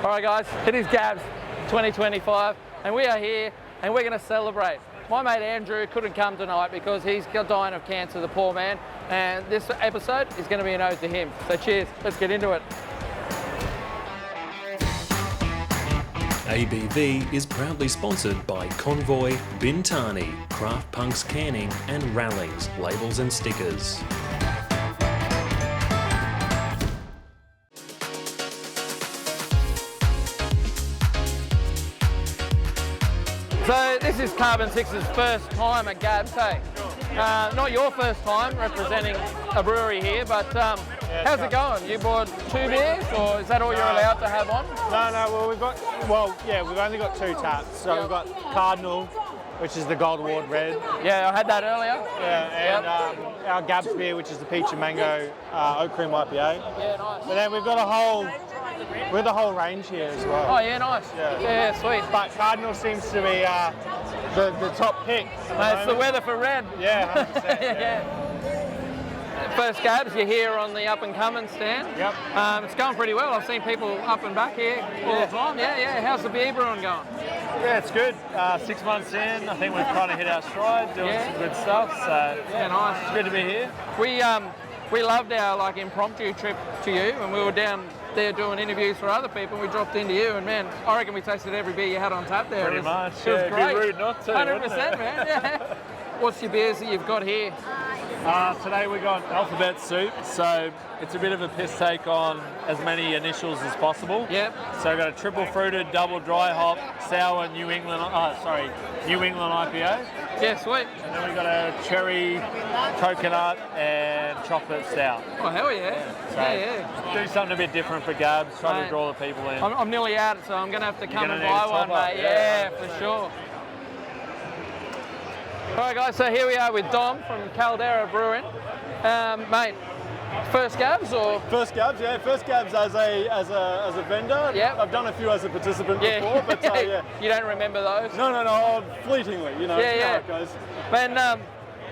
All right, guys, it is GABS 2025, and we are here, and we're going to celebrate. My mate Andrew couldn't come tonight because he's dying of cancer, the poor man, and this episode is going to be an ode to him. So cheers, let's get into it. ABV is proudly sponsored by Convoy, Bintani, Craft Punks Canning and Rallings, labels and stickers. So this is Carbon 6's first time at GABS, hey? Not your first time representing a brewery here, but how's it going? You bought 2 beers, or is that all you're allowed to have on? No, we've only got 2 taps. So we've got Cardinal, which is the Gold Award Red. Yeah, I had that earlier. Yeah, and our GABS beer, which is the Peach and Mango Oat Cream IPA. Yeah, nice. But then we've got the whole range here as well. Oh yeah, nice. Yeah, sweet. But Cardinal seems to be the top pick. It's the weather for red. Yeah, 100%. Yeah. First GABS, you're here on the up and coming stand. Yep. It's going pretty well. I've seen people up and back here all the time. Yeah. How's the beer brewing going? Yeah, it's good. 6 months in, I think we've kind of hit our stride, doing some good stuff. So yeah, nice. It's good to be here. We loved our impromptu trip to you, and we were down there doing interviews for other people, and we dropped into you, and man, I reckon we tasted every beer you had on tap there. Pretty much. It was great. It'd be rude not to. 100%, man. Yeah. What's your beers that you've got here? Today we got alphabet soup, so it's a bit of a piss take on as many initials as possible. Yep. So we've got a triple fruited, double dry hop, sour New England IPA. Yeah, sweet. And then we got a cherry, coconut, and chocolate stout. Oh, hell yeah. So do something a bit different for GABS, try to draw the people in. I'm nearly out, so I'm going to have to come and need buy a one, top-up. mate. Yeah, For sure. All right, guys, so here we are with Dom from Caldera Brewing. Mate, first GABS or? First GABS, yeah. First GABS as a vendor. Yep. I've done a few as a participant before, but yeah. You don't remember those? No, fleetingly, you know how it goes. Man,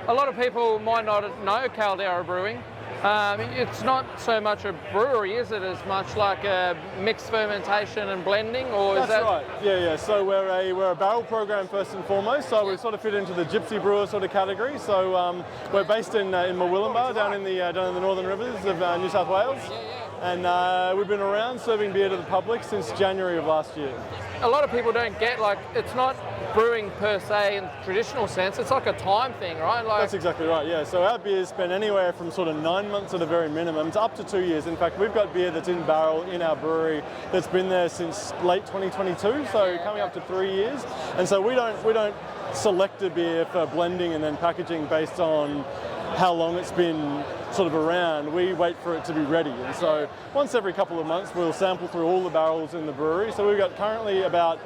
a lot of people might not know Caldera Brewing. It's not so much a brewery, is it, as much like a mixed fermentation and blending, or is that? That's right. Yeah. So we're a barrel program first and foremost. So we sort of fit into the gypsy brewer sort of category. So we're based in Murwillumbah, down in the northern rivers of New South Wales. And we've been around serving beer to the public since January of last year. A lot of people don't get, it's not brewing per se in the traditional sense, it's like a time thing, right? That's exactly right, yeah. So our beers spend anywhere from sort of 9 months at a very minimum to up to 2 years. In fact, we've got beer that's in barrel in our brewery that's been there since late 2022, so coming up to 3 years. And so we don't select a beer for blending and then packaging based on how long it's been sort of around. We wait for it to be ready, and so once every couple of months we'll sample through all the barrels in the brewery. So we've got currently about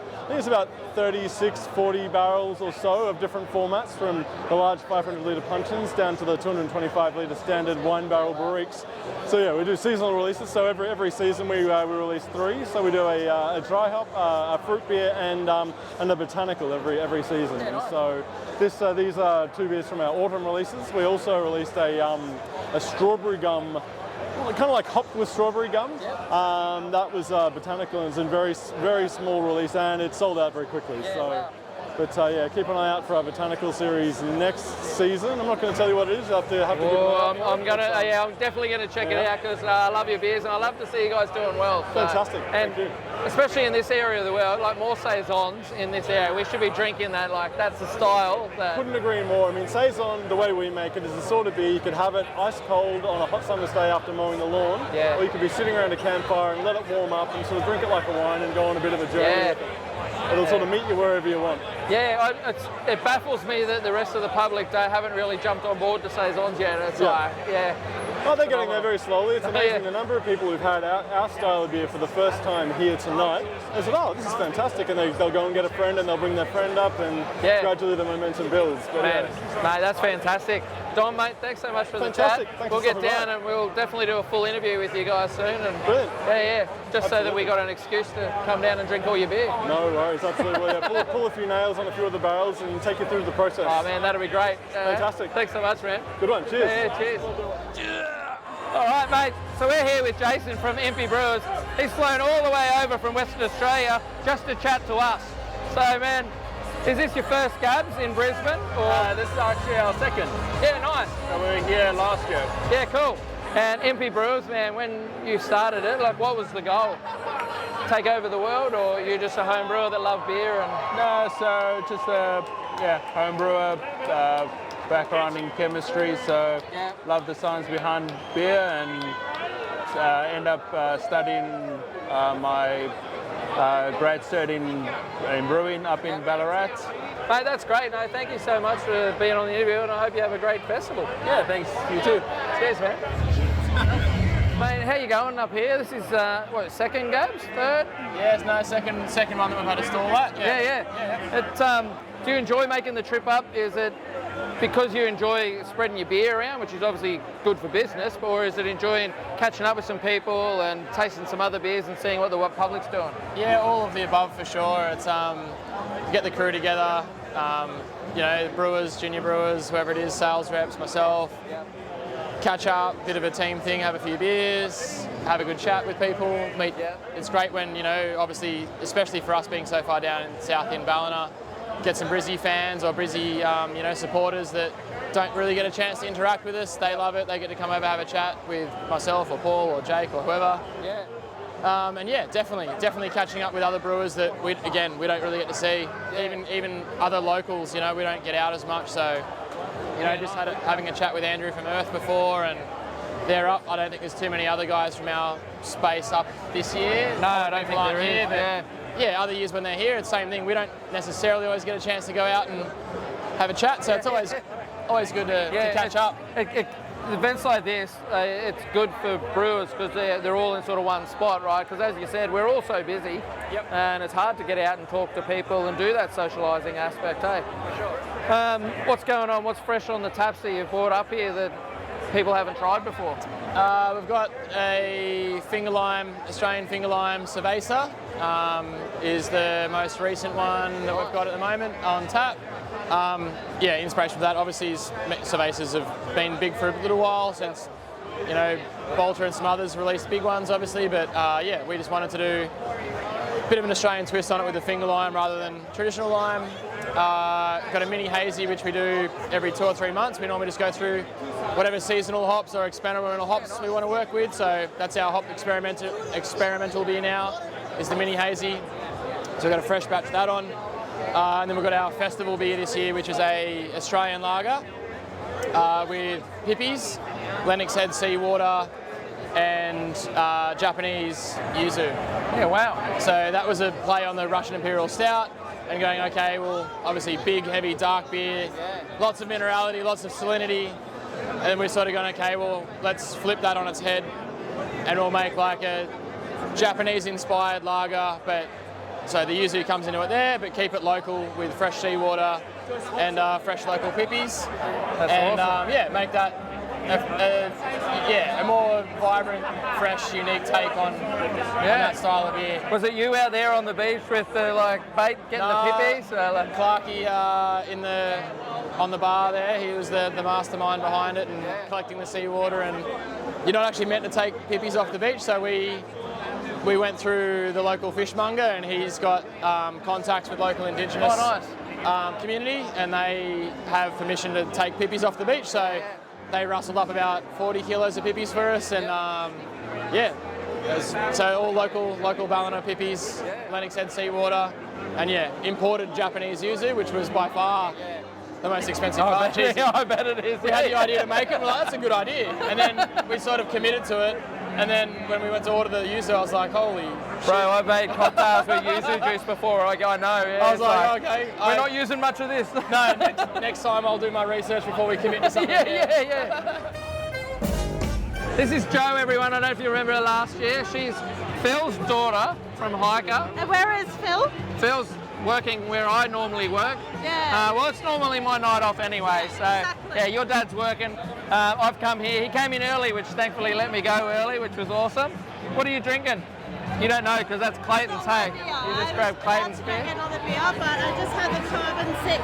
36, 40 barrels or so of different formats, from the large 500 litre puncheons down to the 225 litre standard wine barrel barriques. So yeah, we do seasonal releases, so every season we release 3. So we do a dry hop, a fruit beer and a botanical every season. And so these are 2 beers from our autumn releases. We also released a strawberry gum, kind of like hopped with strawberry gum. That was botanical, and it's in very small release, and it sold out very quickly. But keep an eye out for our botanical series next season. I'm not going to tell you what it is. You'll have to keep an eye out. I'm definitely going to check it out, because I love your beers and I love to see you guys doing well. So, fantastic. And thank you. Especially in this area of the world, more saisons in this area. We should be drinking that. That's the style. Couldn't agree more. I mean, saison, the way we make it, is the sort of beer you could have it ice cold on a hot summer's day after mowing the lawn, or you could be sitting around a campfire and let it warm up and sort of drink it like a wine and go on a bit of a journey with it. It'll sort of meet you wherever you want. Yeah, it baffles me that the rest of the public haven't really jumped on board to saisons yet. Oh, they're getting there very slowly. It's amazing the number of people who've had our style of beer for the first time here tonight. They said, oh, this is fantastic, and they'll go and get a friend and they'll bring their friend up, and gradually the momentum builds. But, mate, that's fantastic. Dom, mate, thanks so much for the chat. We'll get down and we'll definitely do a full interview with you guys soon. And brilliant. Just so that we got an excuse to come down and drink all your beer. No worries, absolutely. Pull a few nails on a few of the barrels and take you through the process. Oh man, that'll be great. Fantastic. Thanks so much, man. Good one. Cheers. Yeah, cheers. All right, mate. So we're here with Jason from Impy Brewers. He's flown all the way over from Western Australia just to chat to us. So, man, is this your first GABS in Brisbane? Or? This is actually our second. Yeah, nice. So we were here last year. Yeah, cool. And Impy Brewers, man, when you started it, like, what was the goal? Take over the world, or you're just a home brewer that loved beer? And No, so just a home brewer, background in chemistry, so love the science behind beer, and end up studying my grad cert in brewing up in Ballarat. Mate, that's great. No, thank you so much for being on the interview, and I hope you have a great festival. Yeah, thanks. You too. Cheers, man. Mate, how you going up here? This is, second GABS? Third? Yeah, no, second one that we've had a stall at. Yeah. Do you enjoy making the trip up? Is it because you enjoy spreading your beer around, which is obviously good for business, or is it enjoying catching up with some people and tasting some other beers and seeing what the public's doing? Yeah, all of the above for sure. It's get the crew together, brewers, junior brewers, whoever it is, sales reps, myself. Yep. Catch up, bit of a team thing, have a few beers, have a good chat with people, meet. Yeah. It's great when, obviously, especially for us being so far down in south in Ballina, get some Brizzy fans or Brizzy, supporters that don't really get a chance to interact with us. They love it. They get to come over, have a chat with myself or Paul or Jake or whoever. Yeah. Definitely catching up with other brewers that we don't really get to see. Yeah. Even other locals, we don't get out as much. So, just having a chat with Andrew from Earth before, and they're up. I don't think there's too many other guys from our space up this year. No, I don't think there is. Yeah, other years when they're here, it's the same thing. We don't necessarily always get a chance to go out and have a chat, so it's always good to catch up. Events like this, it's good for brewers because they're all in sort of one spot, right? Because as you said, we're all so busy, and it's hard to get out and talk to people and do that socialising aspect, hey? For sure. What's going on? What's fresh on the taps that you've brought up here that people haven't tried before? We've got a Australian finger lime cerveza. Is the most recent one that we've got at the moment on tap. Inspiration for that. Obviously, cervezas have been big for a little while since, Bolter and some others released big ones, obviously. But we just wanted to do a bit of an Australian twist on it with the finger lime rather than traditional lime. Got a mini hazy, which we do every 2 or 3 months. We normally just go through whatever seasonal hops or experimental hops we want to work with. So that's our hop experimental beer now, is the mini hazy. So we've got a fresh batch of that on. And then we've got our festival beer this year, which is a Australian lager with hippies, Lennox Head seawater, and Japanese yuzu. Yeah, wow. So that was a play on the Russian Imperial Stout, and going, okay, well, obviously big, heavy, dark beer, lots of minerality, lots of salinity, and we're sort of going, okay, well, let's flip that on its head, and we'll make like a Japanese-inspired lager, but so the yuzu comes into it there, but keep it local with fresh seawater and fresh local pippies. That's awesome. Make that a more vibrant, fresh, unique take on that style of beer. Was it you out there on the beach with the bait, getting the pippies? Clarky on the bar there, he was the mastermind behind it and collecting the seawater. And you're not actually meant to take pippies off the beach, so we went through the local fishmonger, and he's got contacts with local Indigenous community, and they have permission to take pippies off the beach. So they rustled up about 40 kilos of pippies for us, and so all local Ballina pippies, Lennox Head seawater, and imported Japanese yuzu, which was by far the most expensive part. I bet it is. We had the idea to make it, well, that's a good idea, and then we sort of committed to it. And then when we went to order the yuzu, I was like, holy shit. Bro, I've made cocktails with yuzu juice before. I know. Yeah, I was like, okay. We're not using much of this. No, next time I'll do my research before we commit to something. Yeah. This is Jo, everyone. I don't know if you remember her last year. She's Phil's daughter from Hiker. And where is Phil? Phil's working where I normally work. Yeah. Well, it's normally my night off anyway, so exactly. Your dad's working. I've come here. He came in early, which thankfully let me go early, which was awesome. What are you drinking? You don't know because that's Claytons, hey? You just grabbed Claytons beer? I another beer, but I just had the Carbon 6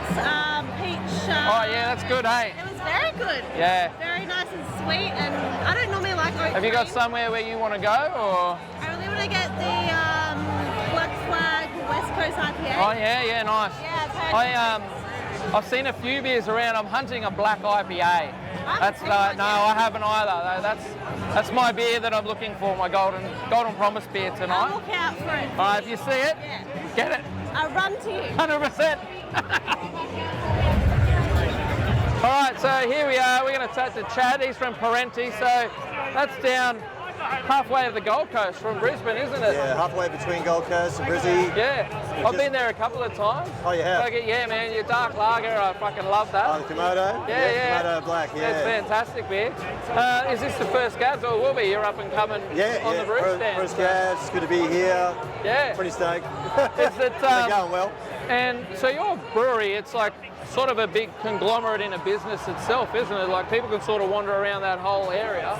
peach. Oh yeah, that's good, hey? It was very good. Yeah. Very nice and sweet, and I don't normally like oat Have you got cream. somewhere where you want to go, or? I really want want to get the Black Flag West Coast IPA. Oh yeah, nice. Yeah, I've seen a few beers around. I'm hunting a black IPA. That's no, I haven't either. That's my beer that I'm looking for. My golden promise beer I'll tonight. look out for it. All right, if you see it, Yeah. get it. I'll run to you. 100%. All right, so here we are. We're going to chat to Chad. He's from Parenti, so that's down halfway of the Gold Coast from Brisbane, isn't it? Yeah, halfway between Gold Coast and Brizzy. Yeah. I've been there a couple of times. Oh, you have? Yeah, man, your dark lager, I fucking love that. Oh, the Komodo? Yeah. Komodo Black, yeah. It's fantastic beer. Is this the first GABS, or will be? You're up and coming on the brew stand. First GABS, it's good to be here. Yeah. Pretty stoked. Is it, They're going well. And so your brewery, it's like sort of a big conglomerate in a business itself, isn't it? Like people can sort of wander around that whole area,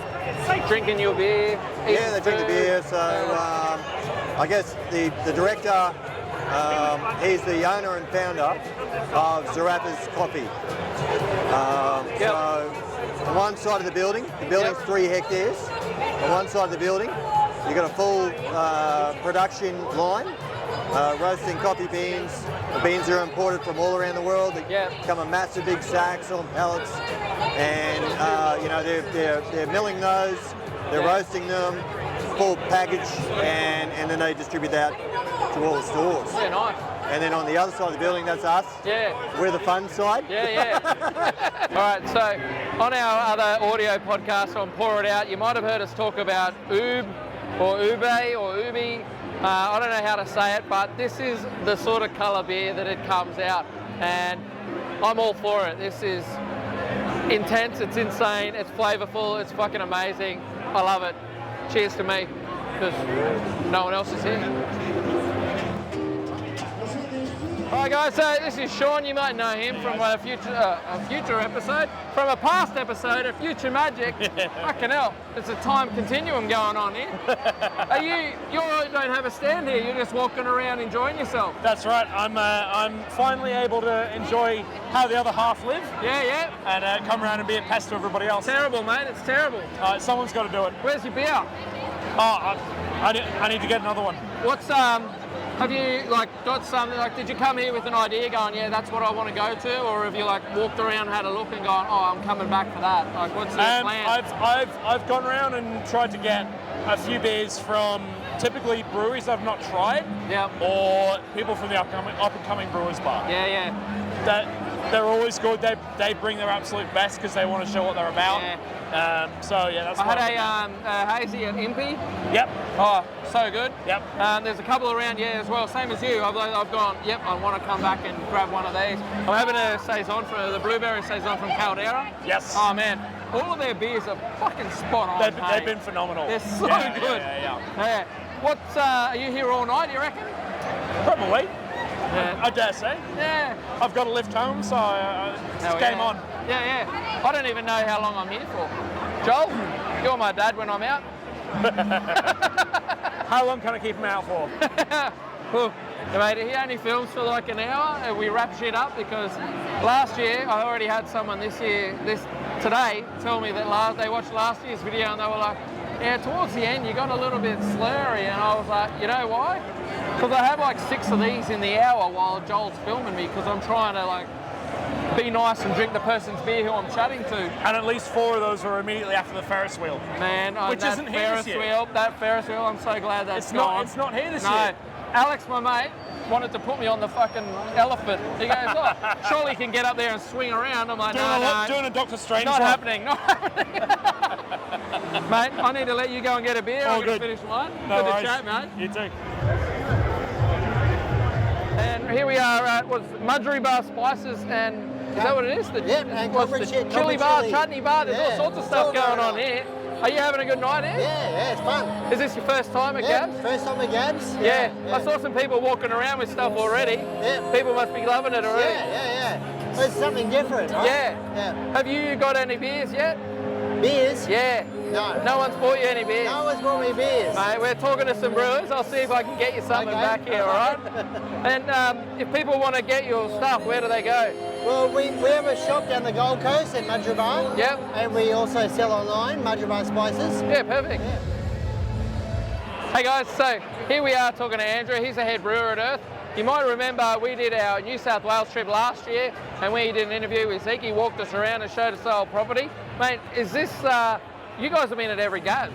drinking your beer. Yeah, they drink the beer. So I guess the director, he's the owner and founder of Zarappa's Coffee. So on one side of the building's 3 hectares. On one side of the building, you've got a full production line. Roasting coffee beans. The beans are imported from all around the world. They come in massive big sacks on pallets, and they're milling those. They're roasting them, full package, and then they distribute that to all the stores. Yeah, nice. And then on the other side of the building, that's us. Yeah. We're the fun side. Yeah. All right, so on our other audio podcast on Pour It Out, you might have heard us talk about Ube or Ube or Ube. I don't know how to say it, but this is the sort of colour beer that it comes out, and I'm all for it. This is intense, it's insane, it's flavourful, it's fucking amazing. I love it. Cheers to me, because no one else is here. Alright guys, so this is Sean. You might know him from a future episode, from a past episode of Future Magic. Fucking hell, there's a time continuum going on here. You don't have a stand here, you're just walking around enjoying yourself. That's right, I'm finally able to enjoy how the other half live. Yeah. And come around and be a pest to everybody else. Terrible, mate, it's terrible. Someone's got to do it. Where's your beer? I need to get another one. What's have you got something did you come here with an idea going, yeah, that's what I want to go to, or have you walked around, had a look and gone, oh, I'm coming back for that? What's your plan? I've gone around and tried to get a few beers from typically breweries I've not tried, or people from the up and coming brewers bar. Yeah. They're always good. They bring their absolute best because they want to show what they're about. That's I had a hazy at Impy. Yep. Oh, so good. Yep. There's a couple around here as well, same as you. I've gone, yep, I want to come back and grab one of these. I'm having a saison for the blueberry saison from Caldera. Yes. Oh man, all of their beers are fucking spot on. They've been phenomenal. They're so good. Yeah. What's are you here all night? You reckon? Probably. Yeah. I dare say. Yeah. I've got a lift home, so it's game on. Yeah. I don't even know how long I'm here for. Joel, you're my dad when I'm out. How long can I keep him out for? Well, mate, he only films for like an hour and we wrap shit up, because last year I already had someone today tell me that they watched last year's video and they were like, yeah, towards the end you got a little bit slurry, and I was like, you know why? Because I have like 6 of these in the hour while Joel's filming me, because I'm trying to be nice and drink the person's beer who I'm chatting to. And at least 4 of those are immediately after the Ferris wheel. Man, which isn't here this year. That Ferris wheel, I'm so glad that's gone. It's not here this year. Alex, my mate, wanted to put me on the fucking elephant. He goes, oh, surely he can get up there and swing around. I'm like, no. Doing a Doctor Strange Not happening. Mate, I need to let you go and get a beer. I'm going to finish one. No good worries. to chat, mate. You too. And here we are at Mudgery Spices, and is that what it is? The chili bar, chutney bar, there's all sorts of stuff going on here. Are you having a good night here? Yeah, it's fun. Is this your first time at GABS? First time at GABS. Yeah. I saw some people walking around with stuff already. Yeah. People must be loving it already. Yeah. It's something different, right? Yeah. Have you got any beers yet? Beers? Yeah. No. No one's bought you any beers? No one's bought me beers. Mate, we're talking to some brewers. I'll see if I can get you something back here, all right? And if people want to get your stuff, where do they go? Well, we have a shop down the Gold Coast in Mudgery. Yep. And we also sell online, Mudgery Spices. Yeah, perfect. Yeah. Hey guys, so here we are talking to Andrew. He's the head brewer at Earth. You might remember we did our New South Wales trip last year and we did an interview with Zeke. He walked us around and showed us the whole property. Mate, is this, you guys have been at every GABS?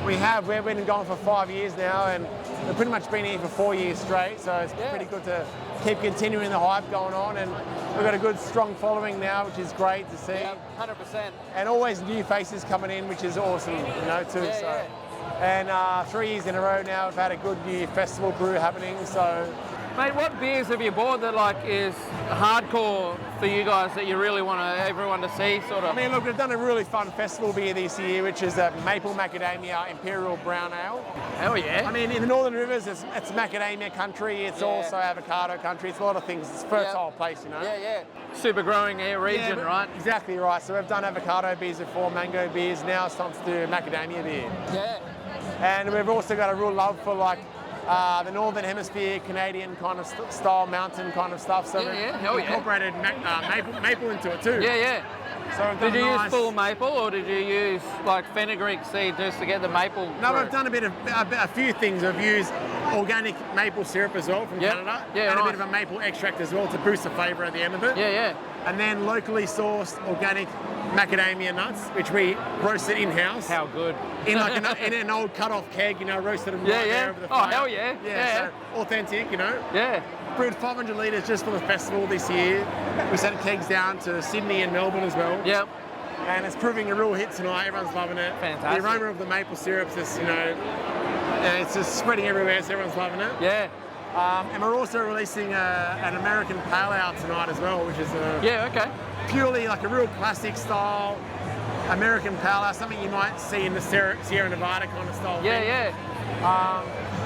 We have. We've been gone for 5 years now and we've pretty much been here for 4 years straight, so it's pretty good to keep continuing the hype going on, and we've got a good strong following now, which is great to see. Yeah, 100%. And always new faces coming in, which is awesome, too. And 3 years in a row now, we've had a good new festival brew happening, so. Mate, what beers have you bought that is hardcore for you guys that you really want everyone to see, sort of? I mean, look, we've done a really fun festival beer this year, which is a Maple Macadamia Imperial Brown Ale. Hell yeah. I mean, in the Northern Rivers, it's macadamia country, it's also avocado country, it's a lot of things, it's a fertile place, Yeah. Super growing region, right? Exactly right. So we've done avocado beers before, mango beers, now it's time to do macadamia beer. Yeah. And we've also got a real love for the Northern Hemisphere, Canadian kind of style, mountain kind of stuff. So we incorporated maple into it too. Yeah. So did you use full maple or did you use fenugreek seed just to get the maple? No, we've done a few things. We've used organic maple syrup as well from Canada, and a bit of a maple extract as well to boost the flavour at the end of it. Yeah. And then locally sourced organic macadamia nuts, which we roasted in-house. How good. In in an old cut-off keg, roasted them right there over the fire. Oh, hell yeah. Yeah. So authentic, Yeah. Brewed 500 litres just for the festival this year. We sent kegs down to Sydney and Melbourne as well. Yep. And it's proving a real hit tonight. Everyone's loving it. Fantastic. The aroma of the maple syrups is, it's just spreading everywhere, so everyone's loving it. Yeah. And we're also releasing an American Pale Ale tonight as well, which is purely a real classic style American Pale Ale, something you might see in the Sierra Nevada kind of style. Yeah.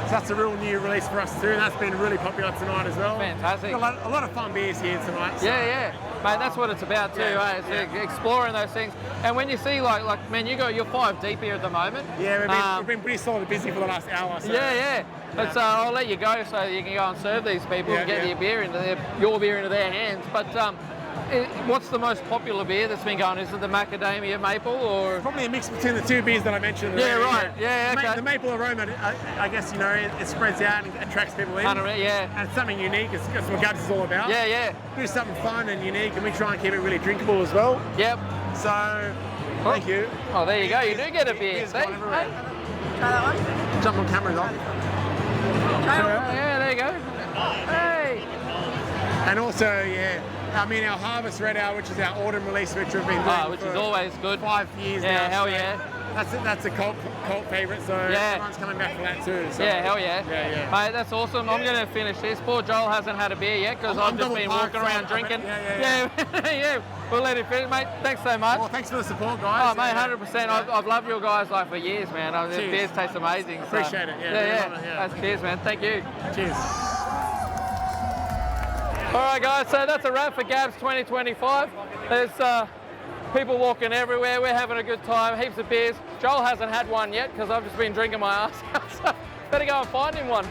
So that's a real new release for us too, and that's been really popular tonight as well. Fantastic. A lot of fun beers here tonight. So. Yeah. Mate, that's what it's about too, It's exploring those things. And when you see you're 5 deep here at the moment. Yeah, we've been pretty solid busy for the last hour. So. Yeah. But I'll let you go so you can go and serve these people and get your beer into their hands. But what's the most popular beer that's been going? Is it the macadamia maple or? Probably a mix between the two beers that I mentioned. Yeah, right. Yeah, okay. The maple aroma, I guess, it spreads out and attracts people in. 100%, yeah. And it's something unique. It's what GABS is all about. Yeah. Do something fun and unique, and we try and keep it really drinkable as well. Yep. So, thank you. Oh, there you go. You do get a beer. Try that one. Jump on camera, though. Yeah, there you go. Hey. And also, our Harvest Red Ale, which is our autumn release, which we've been doing which is always good. 5 years now. Yeah, hell yeah. That's a cult favourite, so everyone's coming back for that too. So. Yeah, hell yeah. Yeah. Mate, that's awesome. I'm going to finish this. Poor Joel hasn't had a beer yet because I've just been walking around drinking. Yeah. We'll let it finish, mate. Thanks so much. Well, thanks for the support, guys. Oh, mate, 100%. I've loved your guys for years, man. The beers taste amazing. So. Appreciate it. Yeah. Cheers, man. Thank you. Cheers. All right, guys, so that's a wrap for GABS 2025. There's people walking everywhere. We're having a good time, heaps of beers. Joel hasn't had one yet because I've just been drinking my ass out, so better go and find him one.